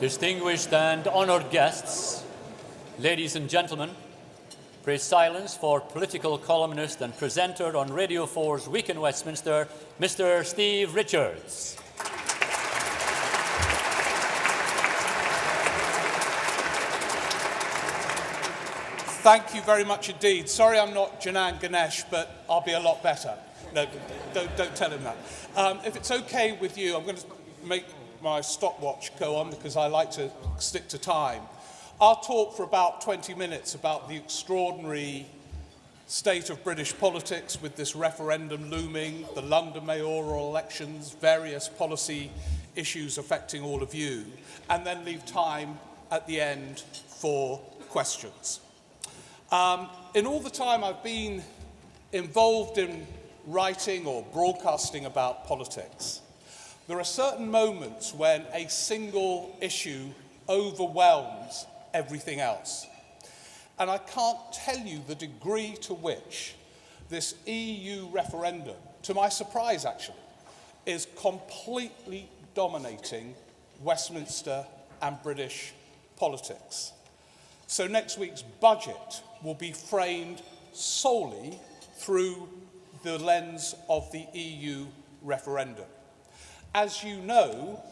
Distinguished and honoured guests, ladies and gentlemen, pray silence for political columnist and presenter on Radio 4's Week in Westminster, Mr. Steve Richards. Thank you very much indeed. Sorry I'm not Janan Ganesh, but I'll be a lot better. No, don't tell him that. If it's okay with you, I'm going to make my stopwatch go on because I like to stick to time. I'll talk for about 20 minutes about the extraordinary state of British politics with this referendum looming, the London mayoral elections, various policy issues affecting all of you, and then leave time at the end for questions. In all the time I've been involved in writing or broadcasting about politics, there are certain moments when a single issue overwhelms everything else. And I can't tell you the degree to which this EU referendum, to my surprise actually, is completely dominating Westminster and British politics. So next week's budget will be framed solely through the lens of the EU referendum. As you know,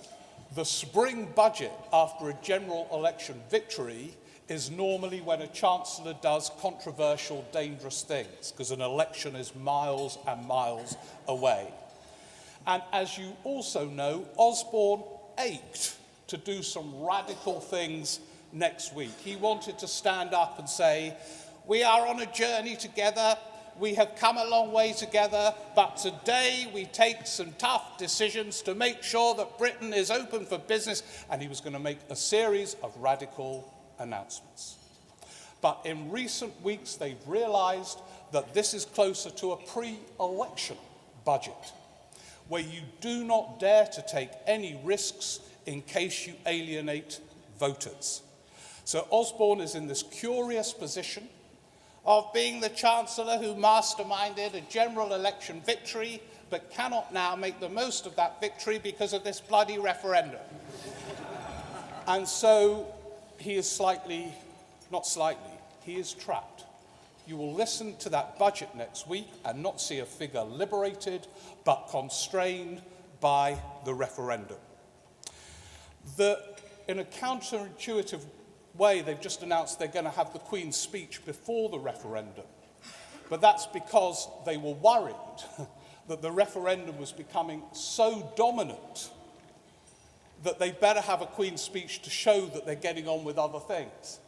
the spring budget after a general election victory is normally when a chancellor does controversial, dangerous things, because an election is miles and miles away. And as you also know, Osborne ached to do some radical things next week. He wanted to stand up and say, "We are on a journey together. We have come a long way together, but today we take some tough decisions to make sure that Britain is open for business," and he was going to make a series of radical announcements. But in recent weeks, they've realised that this is closer to a pre-election budget, where you do not dare to take any risks in case you alienate voters. So Osborne is in this curious position of being the Chancellor who masterminded a general election victory, but cannot now make the most of that victory because of this bloody referendum. And so he is he is trapped. You will listen to that budget next week and not see a figure liberated, but constrained by the referendum. In a counterintuitive way, they've just announced they're going to have the Queen's speech before the referendum. But that's because they were worried that the referendum was becoming so dominant that they better have a Queen's speech to show that they're getting on with other things,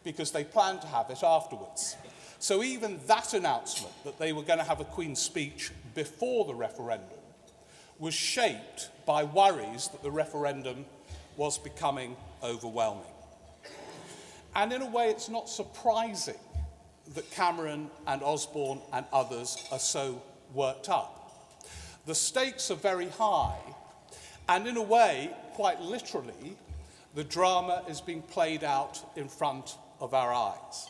because they plan to have it afterwards. So even that announcement that they were going to have a Queen's speech before the referendum was shaped by worries that the referendum was becoming overwhelming. And in a way, it's not surprising that Cameron and Osborne and others are so worked up. The stakes are very high, and in a way, quite literally, the drama is being played out in front of our eyes.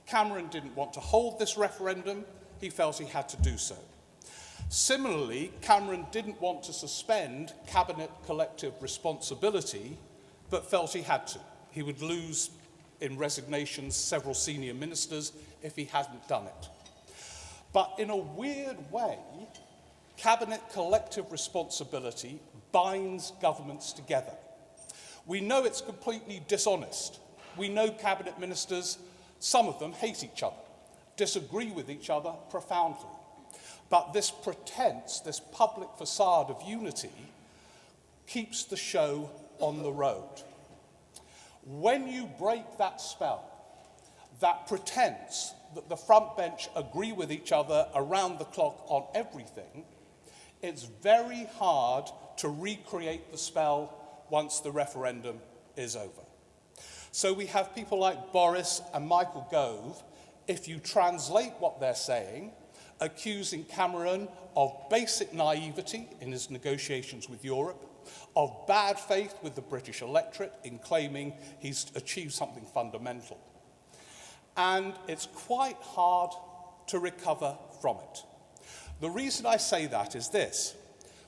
Cameron didn't want to hold this referendum. He felt he had to do so. Similarly, Cameron didn't want to suspend cabinet collective responsibility, but felt he had to. He would lose in resignations several senior ministers if he hadn't done it. But in a weird way, cabinet collective responsibility binds governments together. We know it's completely dishonest. We know cabinet ministers, some of them hate each other, disagree with each other profoundly. But this pretense, this public facade of unity, keeps the show on the road. When you break that spell, that pretense that the front bench agree with each other around the clock on everything, it's very hard to recreate the spell once the referendum is over. So we have people like Boris and Michael Gove, if you translate what they're saying, accusing Cameron of basic naivety in his negotiations with Europe, of bad faith with the British electorate in claiming he's achieved something fundamental. And it's quite hard to recover from it. The reason I say that is this.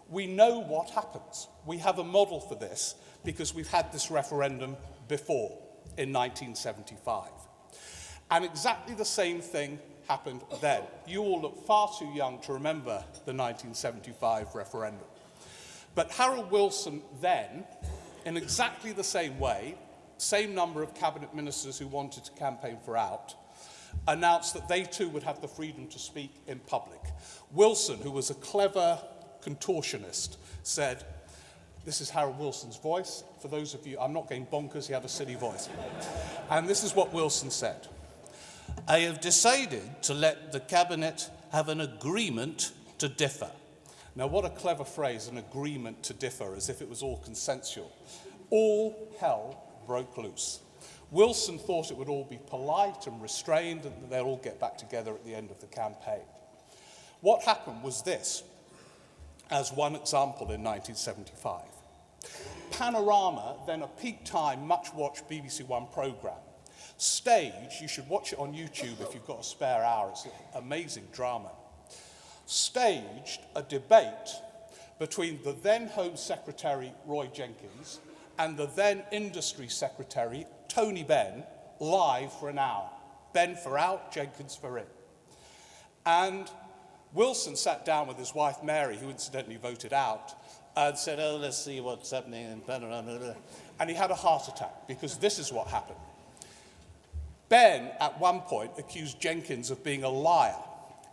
We know what happens. We have a model for this, because we've had this referendum before in 1975. And exactly the same thing happened then. You all look far too young to remember the 1975 referendum. But Harold Wilson then, in exactly the same way, same number of cabinet ministers who wanted to campaign for out, announced that they too would have the freedom to speak in public. Wilson, who was a clever contortionist, said, this is Harold Wilson's voice. For those of you, I'm not going bonkers, he had a silly voice. And this is what Wilson said. I have decided to let the cabinet have an agreement to differ. Now, what a clever phrase, an agreement to differ, as if it was all consensual. All hell broke loose. Wilson thought it would all be polite and restrained and that they'll all get back together at the end of the campaign. What happened was this, as one example in 1975. Panorama, then a peak time, much-watched BBC One programme, staged, you should watch it on YouTube if you've got a spare hour, it's an amazing drama, staged a debate between the then Home Secretary Roy Jenkins and the then Industry Secretary Tony Benn, live for an hour. Benn for out, Jenkins for in. And Wilson sat down with his wife Mary, who incidentally voted out, and said, oh, let's see what's happening in Panorama. And he had a heart attack, because this is what happened. Benn, at one point, accused Jenkins of being a liar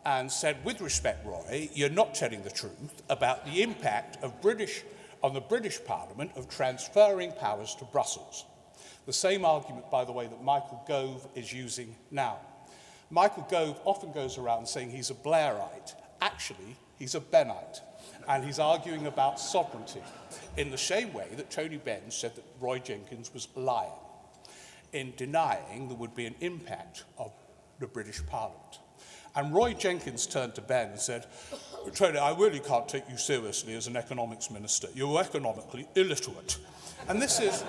and said, with respect, Roy, you're not telling the truth about the impact of on the British Parliament of transferring powers to Brussels. The same argument, by the way, that Michael Gove is using now. Michael Gove often goes around saying he's a Blairite. Actually, he's a Bennite, and he's arguing about sovereignty in the same way that Tony Benn said that Roy Jenkins was lying in denying there would be an impact of the British Parliament. And Roy Jenkins turned to Ben and said, Tony, I really can't take you seriously as an economics minister. You're economically illiterate. And this is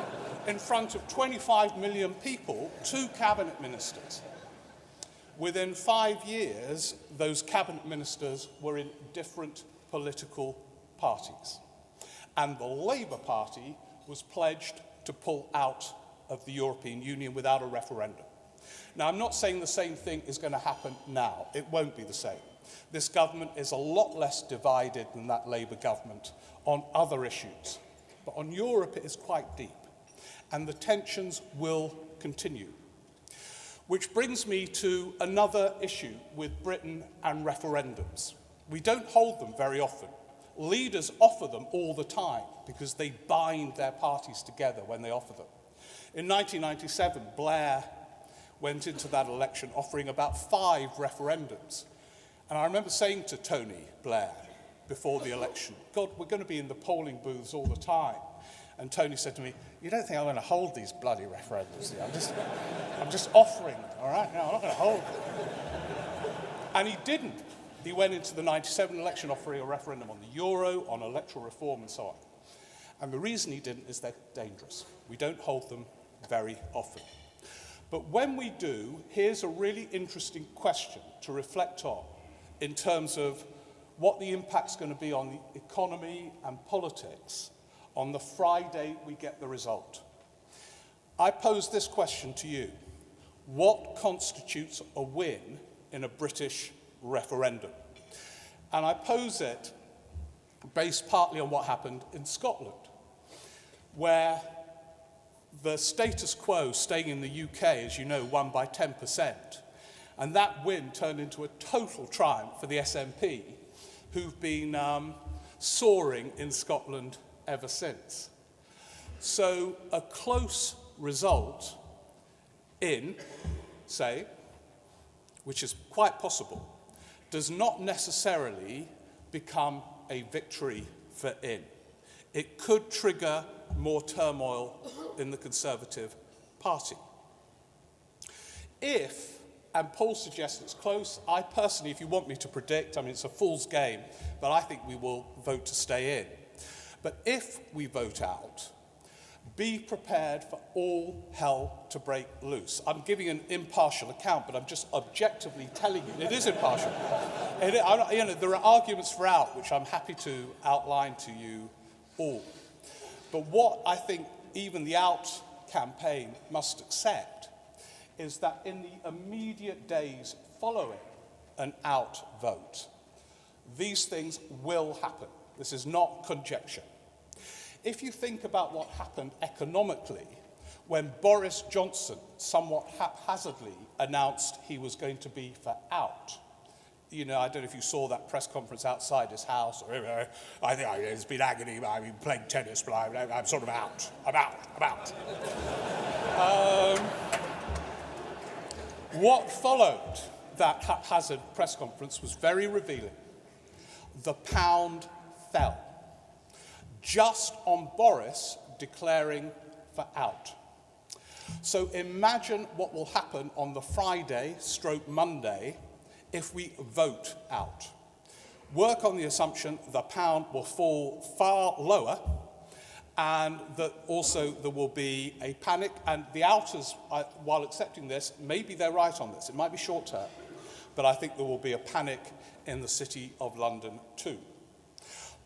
in front of 25 million people, 2 cabinet ministers. Within 5 years, those cabinet ministers were in different political parties. And the Labour Party was pledged to pull out of the European Union without a referendum. Now, I'm not saying the same thing is going to happen now. It won't be the same. This government is a lot less divided than that Labour government on other issues. But on Europe, it is quite deep. And the tensions will continue. Which brings me to another issue with Britain and referendums. We don't hold them very often. Leaders offer them all the time because they bind their parties together when they offer them. In 1997, Blair went into that election offering about 5 referendums. And I remember saying to Tony Blair before the election, God, we're going to be in the polling booths all the time. And Tony said to me, you don't think I'm going to hold these bloody referendums? I'm just offering, all right? No, I'm not going to hold them. And he didn't. He went into the 97 election offering a referendum on the euro, on electoral reform, and so on. And the reason he didn't is they're dangerous. We don't hold them very often. But when we do, here's a really interesting question to reflect on in terms of what the impact's going to be on the economy and politics on the Friday we get the result. I pose this question to you. What constitutes a win in a British referendum? And I pose it based partly on what happened in Scotland, where the status quo staying in the UK, as you know, won by 10%. And that win turned into a total triumph for the SNP, who've been soaring in Scotland ever since. So a close result in, say, which is quite possible, does not necessarily become a victory for in. It could trigger more turmoil in the Conservative Party. If, and Paul suggests it's close, I personally, if you want me to predict, I mean, it's a fool's game, but I think we will vote to stay in. But if we vote out, be prepared for all hell to break loose. I'm giving an impartial account, but I'm just objectively telling you. It is impartial. There are arguments for out, which I'm happy to outline to you all. But what I think even the out campaign must accept is that in the immediate days following an out vote, these things will happen. This is not conjecture. If you think about what happened economically when Boris Johnson somewhat haphazardly announced he was going to be for out, I don't know if you saw that press conference outside his house, or I think it's been agony, I've been playing tennis, but I'm sort of out. I'm out. What followed that haphazard press conference was very revealing. The pound fell, just on Boris declaring for out. So imagine what will happen on the Friday/Monday if we vote out. Work on the assumption the pound will fall far lower, and that also there will be a panic, and the outers, while accepting this, maybe they're right on this, it might be short term, but I think there will be a panic in the City of London too.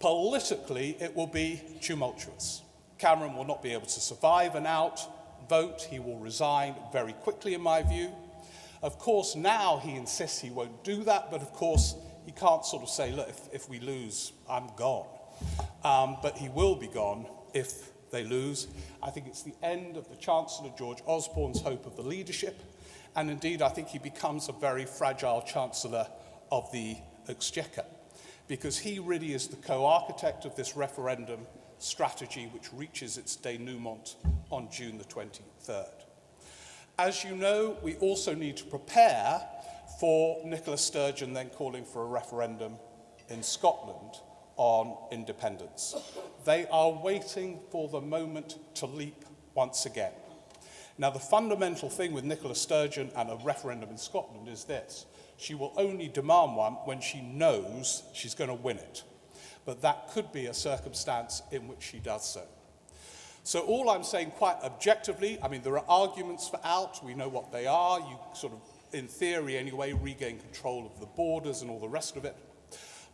Politically, it will be tumultuous. Cameron will not be able to survive an out vote. He will resign very quickly, in my view. Of course, now he insists he won't do that, but of course, he can't sort of say, look, if we lose, I'm gone. But he will be gone if they lose. I think it's the end of the Chancellor George Osborne's hope of the leadership, and indeed, I think he becomes a very fragile Chancellor of the Exchequer, because he really is the co-architect of this referendum strategy, which reaches its denouement on June the 23rd. As you know, we also need to prepare for Nicola Sturgeon then calling for a referendum in Scotland on independence. They are waiting for the moment to leap once again. Now, the fundamental thing with Nicola Sturgeon and a referendum in Scotland is this. She will only demand one when she knows she's going to win it. But that could be a circumstance in which she does so. So all I'm saying quite objectively, there are arguments for out, we know what they are, you sort of, in theory anyway, regain control of the borders and all the rest of it.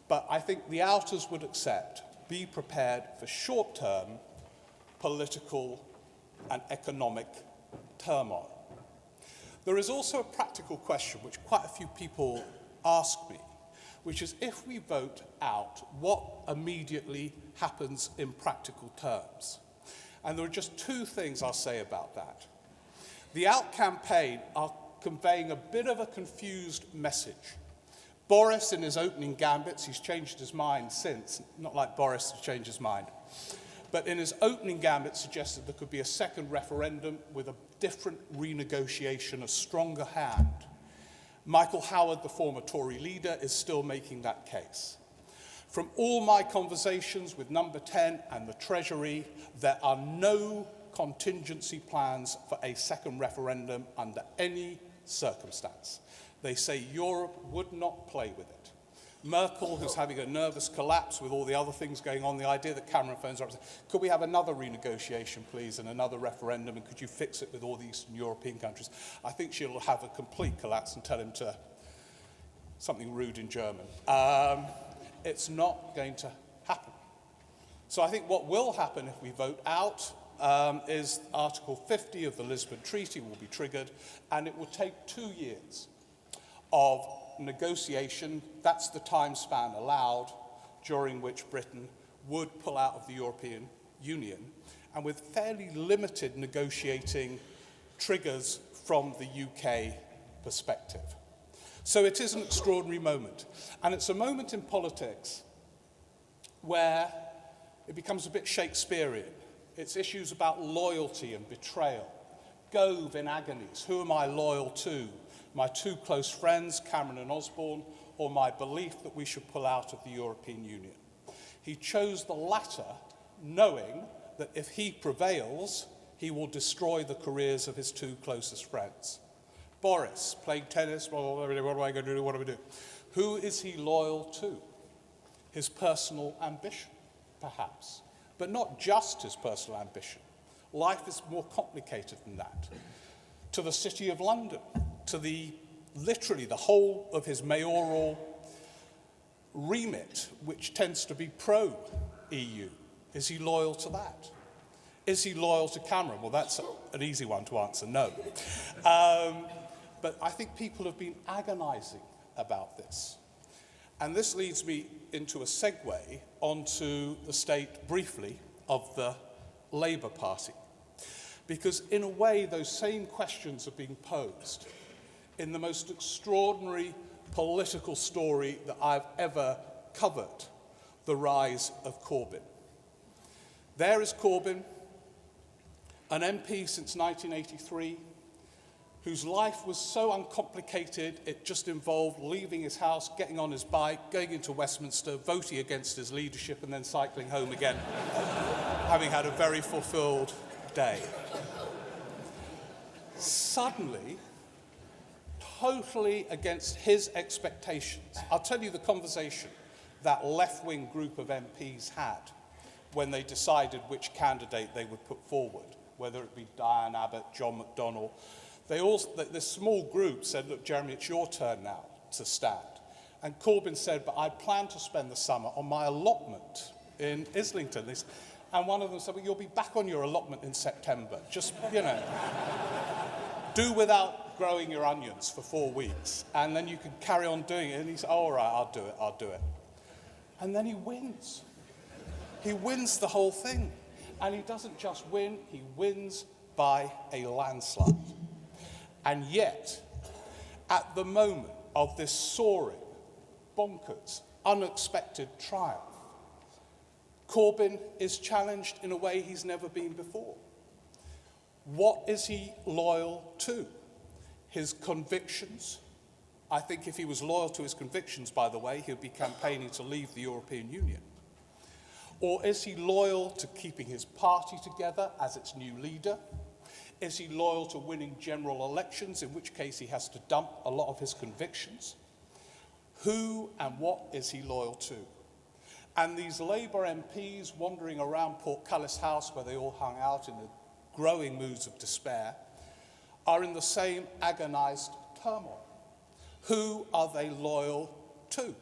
But I think the outers would accept, be prepared for short-term political and economic turmoil. There is also a practical question which quite a few people ask me, which is if we vote out, what immediately happens in practical terms? And there are just two things I'll say about that. The out campaign are conveying a bit of a confused message. Boris, in his opening gambits, he's changed his mind since, not like Boris to change his mind, but in his opening gambit suggested there could be a second referendum with a different renegotiation, a stronger hand. Michael Howard, the former Tory leader, is still making that case. From all my conversations with Number 10 and the Treasury, there are no contingency plans for a second referendum under any circumstance. They say Europe would not play with it. Merkel, who's having a nervous collapse with all the other things going on, the idea that Cameron phones her up and says, could we have another renegotiation, please, and another referendum, and could you fix it with all the Eastern European countries? I think she'll have a complete collapse and tell him to something rude in German. It's not going to happen. So I think what will happen if we vote out is Article 50 of the Lisbon Treaty will be triggered, and it will take 2 years of negotiation. That's the time span allowed during which Britain would pull out of the European Union, and with fairly limited negotiating triggers from the UK perspective. So it is an extraordinary moment, and it's a moment in politics where it becomes a bit Shakespearean. It's issues about loyalty and betrayal. Gove in agonies, who am I loyal to? My two close friends, Cameron and Osborne, or my belief that we should pull out of the European Union? He chose the latter, knowing that if he prevails, he will destroy the careers of his two closest friends. Boris, playing tennis, what am I going to do, what do we do? Who is he loyal to? His personal ambition, perhaps, but not just his personal ambition. Life is more complicated than that. To the City of London, to literally the whole of his mayoral remit, which tends to be pro-EU. Is he loyal to that? Is he loyal to Cameron? Well, that's an easy one to answer, no. But I think people have been agonising about this. And this leads me into a segue onto the state, briefly, of the Labour Party. Because in a way, those same questions are being posed in the most extraordinary political story that I've ever covered, the rise of Corbyn. There is Corbyn, an MP since 1983, whose life was so uncomplicated it just involved leaving his house, getting on his bike, going into Westminster, voting against his leadership, and then cycling home again, having had a very fulfilled day. Suddenly, totally against his expectations, I'll tell you the conversation that left-wing group of MPs had when they decided which candidate they would put forward, whether it be Diane Abbott, John McDonnell. This small group said, look, Jeremy, it's your turn now to stand. And Corbyn said, but I plan to spend the summer on my allotment in Islington. And one of them said, well, you'll be back on your allotment in September. Just, do without growing your onions for 4 weeks, and then you can carry on doing it. And he said, oh, all right, I'll do it. And then he wins. He wins the whole thing. And he doesn't just win, he wins by a landslide. And yet, at the moment of this soaring, bonkers, unexpected triumph, Corbyn is challenged in a way he's never been before. What is he loyal to? His convictions. I think if he was loyal to his convictions, by the way, he'd be campaigning to leave the European Union. Or is he loyal to keeping his party together as its new leader? Is he loyal to winning general elections, in which case he has to dump a lot of his convictions? Who and what is he loyal to? And these Labour MPs wandering around Portcullis House, where they all hung out in the growing moods of despair, are in the same agonised turmoil. Who are they loyal to?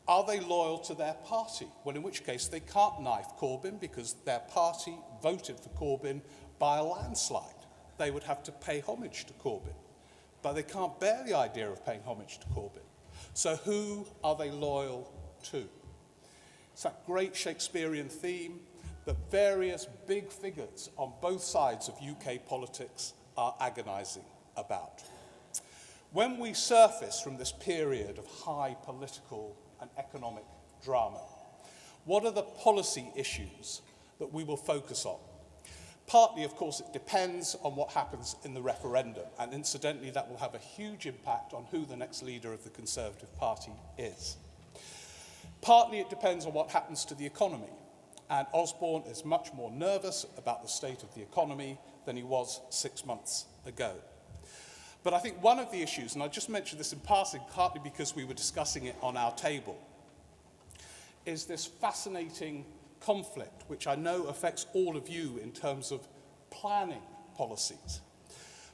Are they loyal to their party? Well, in which case they can't knife Corbyn because their party voted for Corbyn by a landslide. They would have to pay homage to Corbyn. But they can't bear the idea of paying homage to Corbyn. So who are they loyal to? It's that great Shakespearean theme that various big figures on both sides of UK politics are agonising about. When we surface from this period of high political and economic drama, what are the policy issues that we will focus on? Partly, of course, it depends on what happens in the referendum, and incidentally, that will have a huge impact on who the next leader of the Conservative Party is. Partly, it depends on what happens to the economy, and Osborne is much more nervous about the state of the economy than he was 6 months ago. But I think one of the issues, and I just mentioned this in passing, partly because we were discussing it on our table, is this fascinating conflict, which I know affects all of you in terms of planning policies,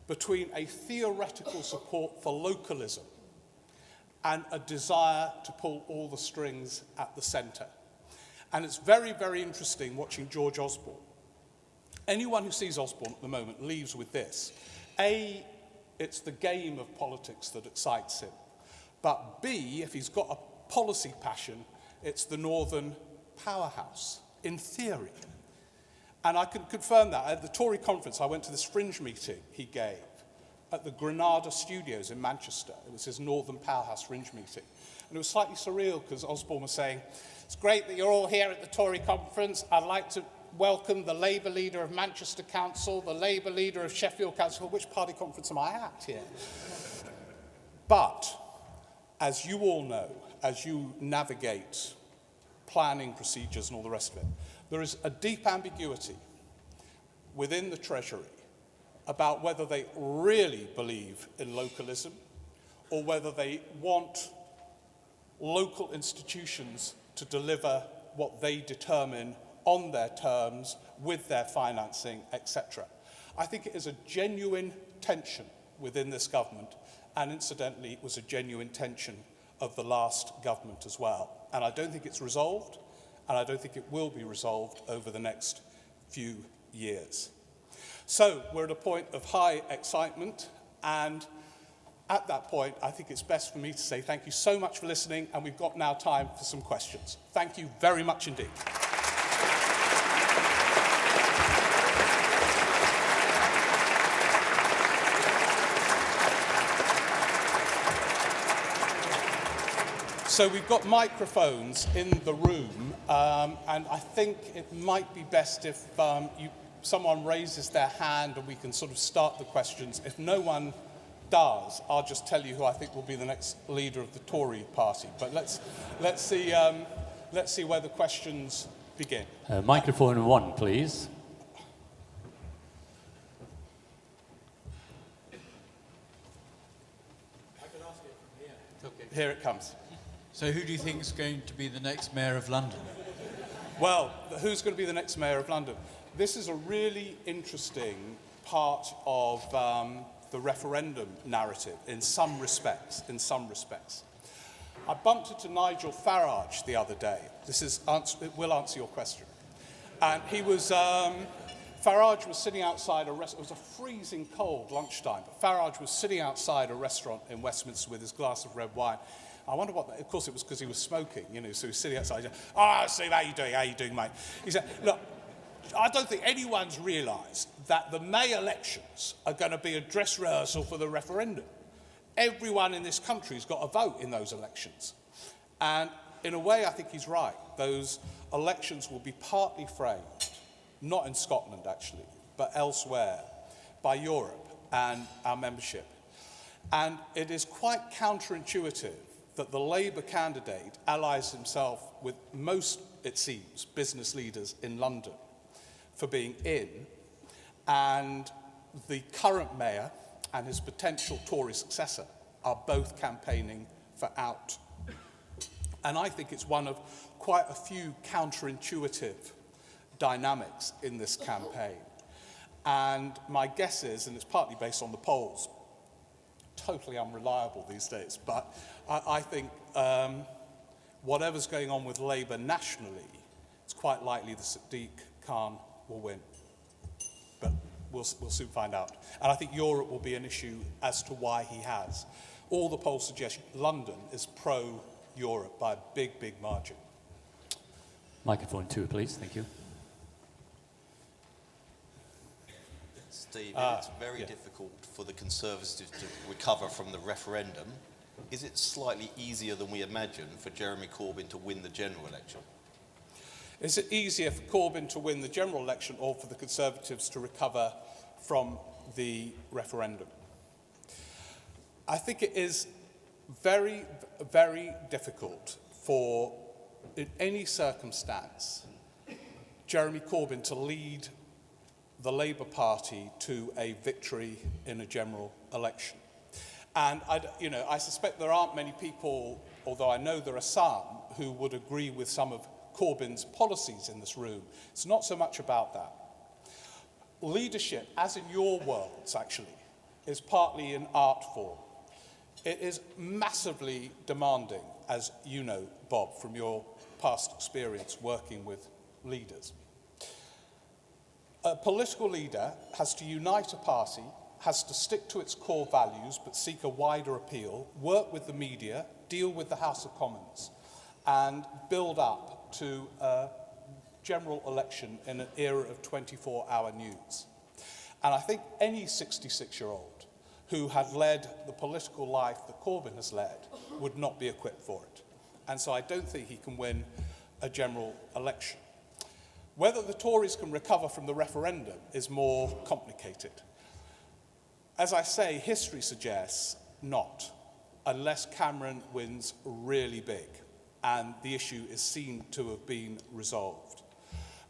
between a theoretical support for localism and a desire to pull all the strings at the centre. And it's very, very interesting watching George Osborne. Anyone who sees Osborne at the moment leaves with this. A, it's the game of politics that excites him. But B, if he's got a policy passion, it's the Northern powerhouse, in theory. And I can confirm that. At the Tory conference, I went to this fringe meeting he gave at the Granada Studios in Manchester. It was his Northern powerhouse fringe meeting. And it was slightly surreal because Osborne was saying, it's great that you're all here at the Tory conference. I'd like to welcome the Labour leader of Manchester Council, the Labour leader of Sheffield Council. Which party conference am I at here? But, as you all know, as you navigate planning procedures and all the rest of it, there is a deep ambiguity within the Treasury about whether they really believe in localism or whether they want local institutions to deliver what they determine on their terms, with their financing, etc. I think it is a genuine tension within this government, and incidentally, it was a genuine tension of the last government as well. And I don't think it's resolved, and I don't think it will be resolved over the next few years. So we're at a point of high excitement, and at that point, I think it's best for me to say thank you so much for listening, and we've got now time for some questions. Thank you very much indeed. So we've got microphones in the room, and I think it might be best if someone raises their hand and we can sort of start the questions. If no one does, I'll just tell you who I think will be the next leader of the Tory party. But let's see where the questions begin. Microphone 1, please. I could ask it from here. Okay. Here it comes. So who do you think is going to be the next mayor of London? Well, who's going to be the next mayor of London? This is a really interesting part of the referendum narrative in some respects. I bumped into Nigel Farage the other day. It will answer your question. And he was, Farage was sitting outside a restaurant. It was a freezing cold lunchtime, but Farage was sitting outside a restaurant in Westminster with his glass of red wine. I wonder what, of course it was because he was smoking, so he was sitting outside. Steve, how you doing, mate? He said, look, I don't think anyone's realised that the May elections are going to be a dress rehearsal for the referendum. Everyone in this country's got a vote in those elections. And in a way, I think he's right. Those elections will be partly framed, not in Scotland actually, but elsewhere, by Europe and our membership. And it is quite counterintuitive that the Labour candidate allies himself with most, it seems, business leaders in London for being in, and the current mayor and his potential Tory successor are both campaigning for out. And I think it's one of quite a few counterintuitive dynamics in this campaign. And my guess is, and it's partly based on the polls, totally unreliable these days, but I think whatever's going on with Labour nationally, it's quite likely that Sadiq Khan will win. But we'll soon find out. And I think Europe will be an issue as to why he has. All the polls suggest London is pro-Europe by a big, big margin. Microphone 2, please. Thank you. Steve, it's very difficult for the Conservatives to recover from the referendum. Is it slightly easier than we imagined for Jeremy Corbyn to win the general election? Is it easier for Corbyn to win the general election or for the Conservatives to recover from the referendum? I think it is very, very difficult for, in any circumstance, Jeremy Corbyn to lead the Labour Party to a victory in a general election. And I suspect there aren't many people, although I know there are some, who would agree with some of Corbyn's policies in this room. It's not so much about that. Leadership, as in your worlds actually, is partly an art form. It is massively demanding, as you know, Bob, from your past experience working with leaders. A political leader has to unite a party, has to stick to its core values but seek a wider appeal, work with the media, deal with the House of Commons, and build up to a general election in an era of 24-hour news. And I think any 66-year-old who had led the political life that Corbyn has led would not be equipped for it. And so I don't think he can win a general election. Whether the Tories can recover from the referendum is more complicated. As I say, history suggests not, unless Cameron wins really big and the issue is seen to have been resolved.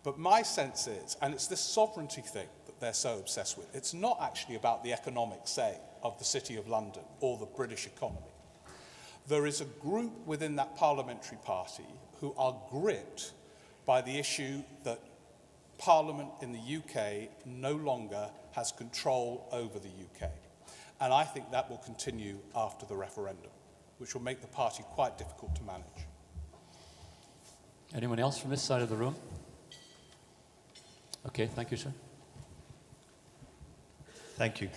But my sense is, and it's this sovereignty thing that they're so obsessed with, it's not actually about the economic say of the City of London or the British economy. There is a group within that parliamentary party who are gripped by the issue that Parliament in the UK no longer has control over the UK. And I think that will continue after the referendum, which will make the party quite difficult to manage. Anyone else from this side of the room? Okay, thank you, sir. Thank you.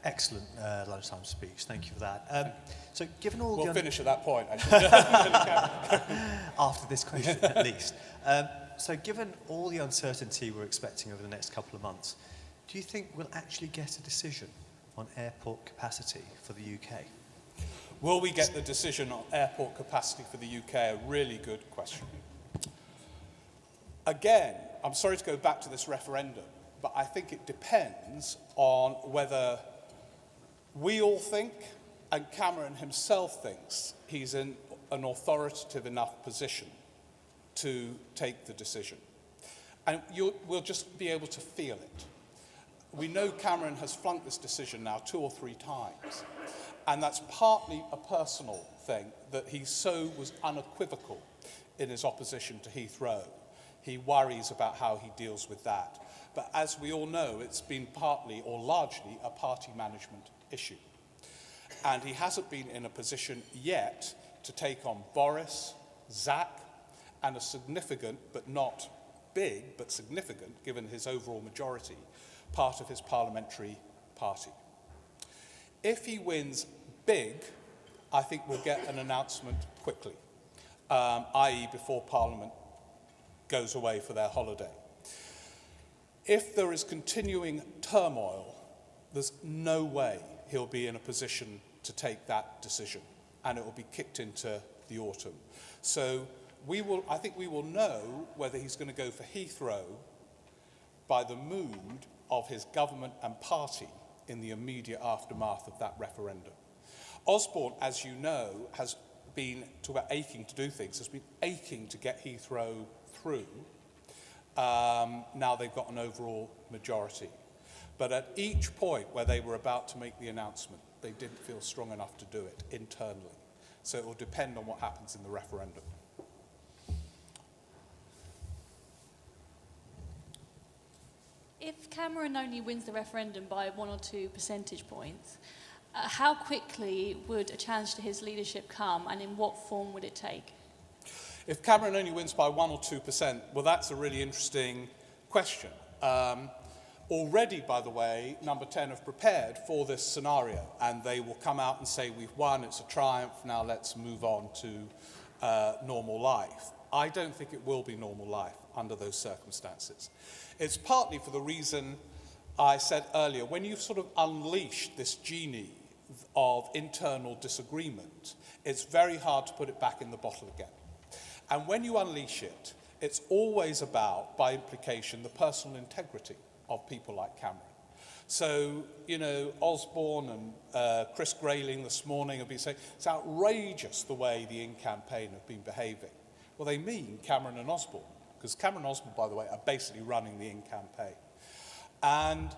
Excellent lunchtime speech. Thank you for that. So, given all We'll the finish at that point, actually. after this question, at least. So, given all the uncertainty we're expecting over the next couple of months, do you think we'll actually get a decision on airport capacity for the UK? Will we get the decision on airport capacity for the UK? A really good question. Again, I'm sorry to go back to this referendum, but I think it depends on whether we all think, and Cameron himself thinks, he's in an authoritative enough position to take the decision. And we'll just be able to feel it. We know Cameron has flunked this decision now 2 or 3 times. And that's partly a personal thing, that he was unequivocal in his opposition to Heathrow. He worries about how he deals with that. But as we all know, it's been partly or largely a party management issue. And he hasn't been in a position yet to take on Boris, Zach, and a significant, but not big, but significant, given his overall majority, part of his parliamentary party. If he wins big, I think we'll get an announcement quickly, i.e. before Parliament goes away for their holiday. If there is continuing turmoil, there's no way he'll be in a position to take that decision, and it will be kicked into the autumn. So I think we will know whether he's going to go for Heathrow by the mood of his government and party in the immediate aftermath of that referendum. Osborne, as you know, has been aching to do things, has been aching to get Heathrow through. Now they've got an overall majority. But at each point where they were about to make the announcement, they didn't feel strong enough to do it internally. So it will depend on what happens in the referendum. If Cameron only wins the referendum by 1 or 2 percentage points, how quickly would a challenge to his leadership come, and in what form would it take? If Cameron only wins by 1 or 2%, well, that's a really interesting question. Already, by the way, Number 10 have prepared for this scenario, and they will come out and say, we've won, it's a triumph, now let's move on to normal life. I don't think it will be normal life under those circumstances. It's partly for the reason I said earlier, when you've sort of unleashed this genie of internal disagreement, it's very hard to put it back in the bottle again. And when you unleash it, it's always about, by implication, the personal integrity of people like Cameron. So, you know, Osborne and Chris Grayling this morning have been saying, it's outrageous the way the In campaign have been behaving. Well, they mean Cameron and Osborne, because Cameron and Osborne, by the way, are basically running the In campaign. And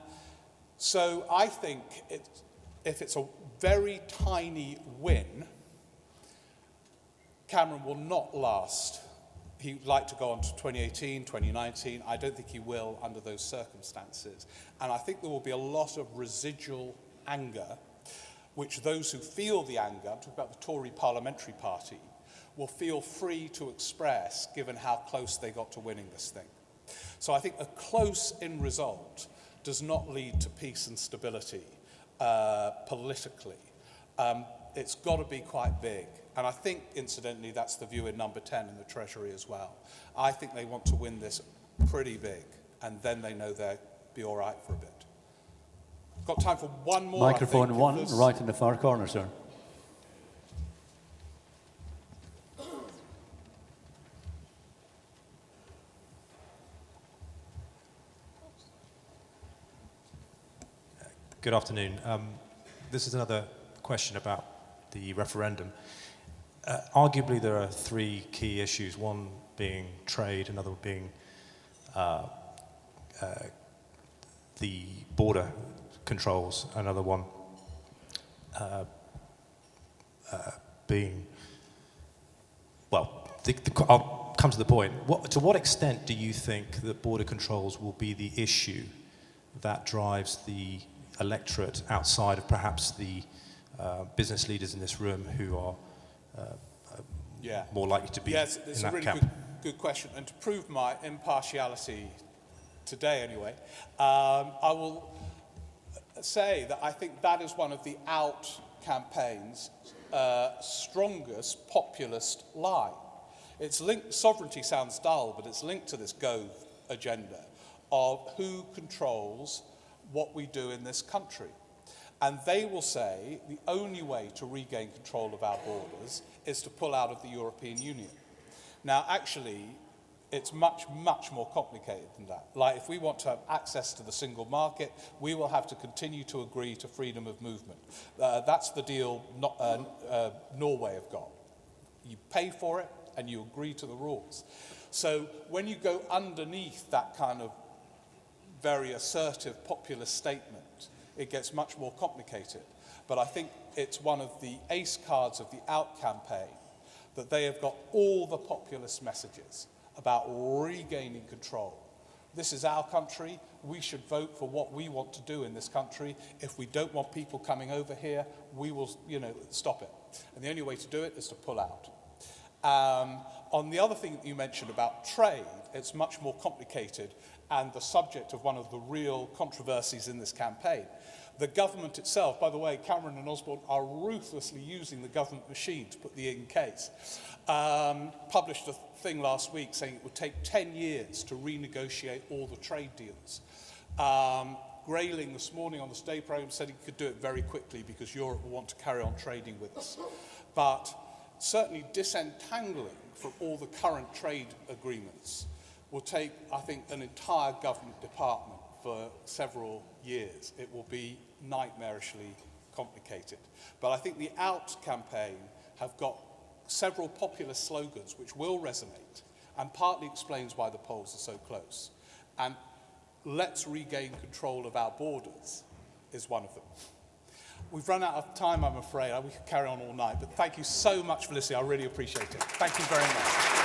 so I think if it's a very tiny win, Cameron will not last. He'd like to go on to 2018, 2019. I don't think he will under those circumstances. And I think there will be a lot of residual anger, which those who feel the anger, I'm talking about the Tory parliamentary party, will feel free to express given how close they got to winning this thing. So I think a close in result does not lead to peace and stability politically. It's got to be quite big. And I think, incidentally, that's the view in Number 10 in the Treasury as well. I think they want to win this pretty big, and then they know they'll be all right for a bit. Got time for one more, Microphone I think, one, right in the far corner, sir. Good afternoon. This is another question about the referendum. Arguably, there are 3 key issues, one being trade, another being the border controls, another one being, well, I'll come to the point. To what extent do you think that border controls will be the issue that drives the electorate outside of perhaps the business leaders in this room who are more likely to be in that camp? Yes, it's a really good question. And to prove my impartiality today anyway, I will say that I think that is one of the out campaign's strongest populist line. It's linked, sovereignty sounds dull, but it's linked to this Gove agenda of who controls what we do in this country. And they will say the only way to regain control of our borders is to pull out of the European Union. Now, actually, it's much, much more complicated than that. Like, if we want to have access to the single market, we will have to continue to agree to freedom of movement. That's the deal Norway have got. You pay for it, and you agree to the rules. So when you go underneath that kind of very assertive populist statement, it gets much more complicated. But I think it's one of the ace cards of the Out campaign that they have got all the populist messages about regaining control. This is our country. We should vote for what we want to do in this country. If we don't want people coming over here, we will, stop it. And the only way to do it is to pull out. On the other thing that you mentioned about trade, it's much more complicated and the subject of one of the real controversies in this campaign. The government itself, by the way, Cameron and Osborne are ruthlessly using the government machine to put the in case. Published a thing last week saying it would take 10 years to renegotiate all the trade deals. Grayling this morning on the Stay programme said he could do it very quickly because Europe will want to carry on trading with us. But certainly disentangling from all the current trade agreements will take, I think, an entire government department for several years. It will be nightmarishly complicated. But I think the Out campaign have got several populist slogans which will resonate and partly explains why the polls are so close. And let's regain control of our borders is one of them. We've run out of time, I'm afraid. We could carry on all night, but thank you so much for listening. I really appreciate it. Thank you very much.